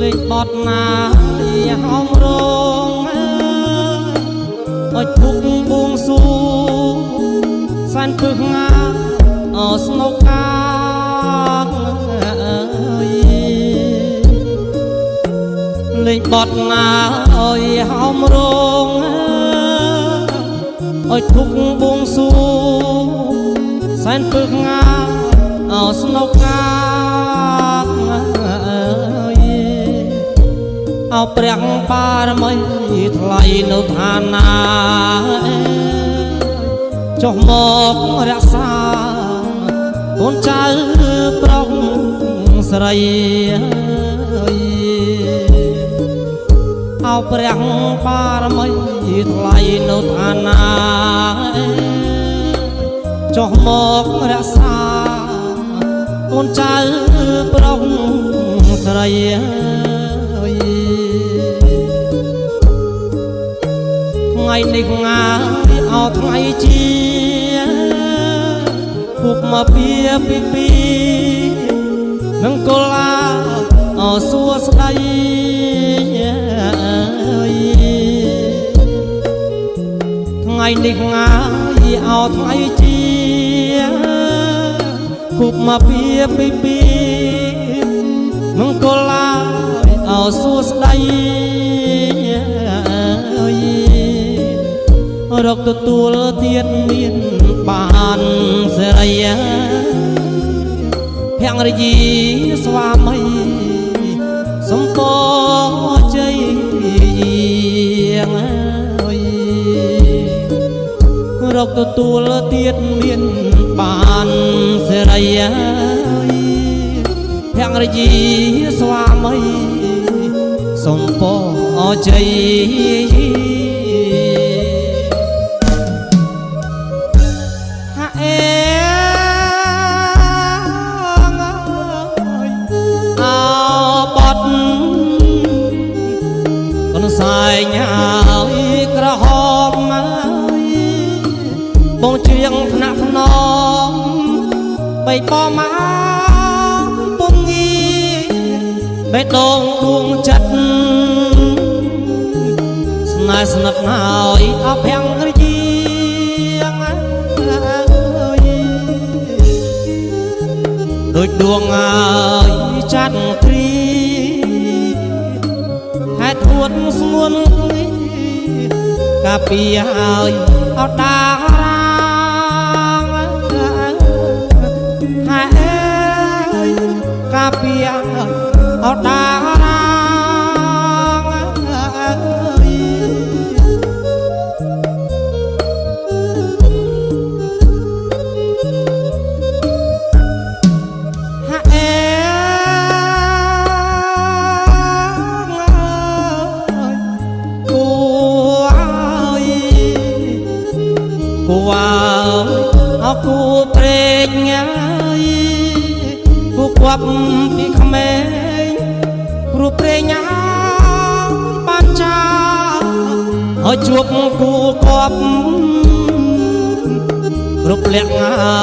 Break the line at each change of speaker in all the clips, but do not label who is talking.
លេងបត់ណាហោមរងអើយភុកបួងសួងសានពឹកងាស្នុកកាលេងបត់ណាអើយហោមរងអើយភុកបួងសួងសានពឹកងាស្នុកកាអោព្រះបារមីថ្លៃនៅឋានាចុះមករក្សាកូនចៅប្រុសស្រីអោព្រះបារមីថ្លៃនៅឋានាចុះមករក្សាកូនចៅប្រុសស្រីថ្ងៃនេះងាអោថ្ងៃជាពុកមកពីនឹងកលាសួស្ដីថ្ងៃនេះងាអោថ្ងៃជាពុកមកពីនឹងកលាសួស្ដីរកទទួលទៀតមានបានសេរីភរិយាស្វាមីសំពជ័យរកទទួលទៀតមានបានសេរីភរិយាស្វាមីសំពជ័យសាយញ៉ាយក្រហមបងជ្រៀងថ្នាក់ថ្នមបីប៉មកពងងីបេះដូងដួងចិត្តស្នេហ៍ស្និទ្ធហើយអភ័ងរយាដូចដួងហើយចាត់គ្រីហេតុធួតស្ងួនកាពីហើយអត់ដារាងហើយកាពីហើយអត់ដារាងគូព្រេងគូគប់ពីក្មេងព្រោះព្រេងបានចាឲ្យជួបគូគប់គ្រប់លក្ខហើ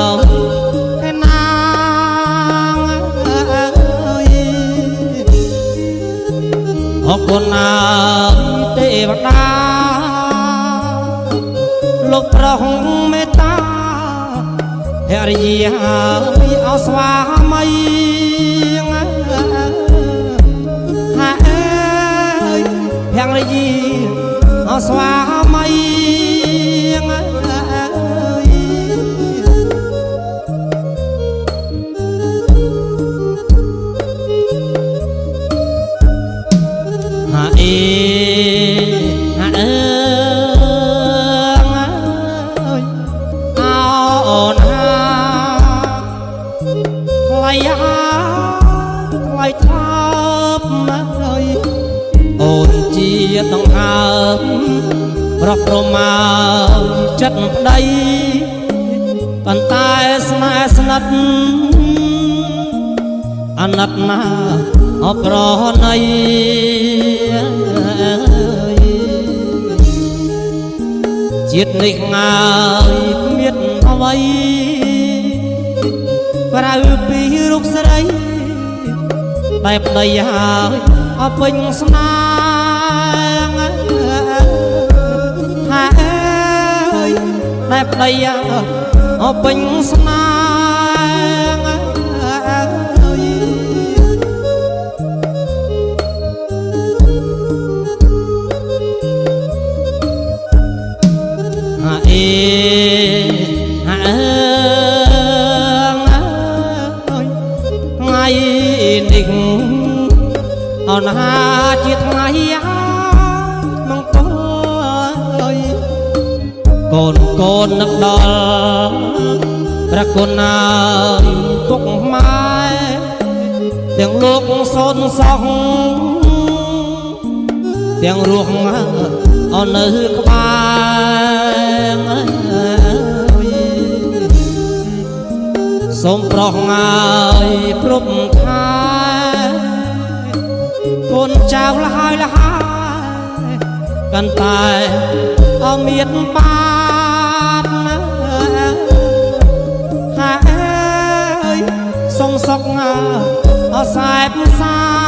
យណាអរគុណណាទេវតាលោកប្រងមេត្តាភរិយាអស្វាមីហើយភរិយាអស្វាមីថ្លៃថប់អូនជាដង្ហើមប្រកប្រមាចិត្តប្តីប៉ុន្តែស្នេហ៍ស្និទ្ធអាណិតណាអប្រណីជាតិនេះងាយគ្មានអ្វីក្រៅពីរូបស្រី តែប្តីហើយ អពេញស្នាហើយតែប្តីអពេញស្នាថ្ងៃនេះអណាជាថ្ងៃមង្គលកូននឹកដល់ព្រះគុណណាពុកម៉ែទាំងលោកសូនសោះទាំងរស់អនៅក្បែរសូមប្រោះងាយគ្រប់ខែកូនចៅលហើយកាន់តែអមានបានហើយសូមសុខអសែបសា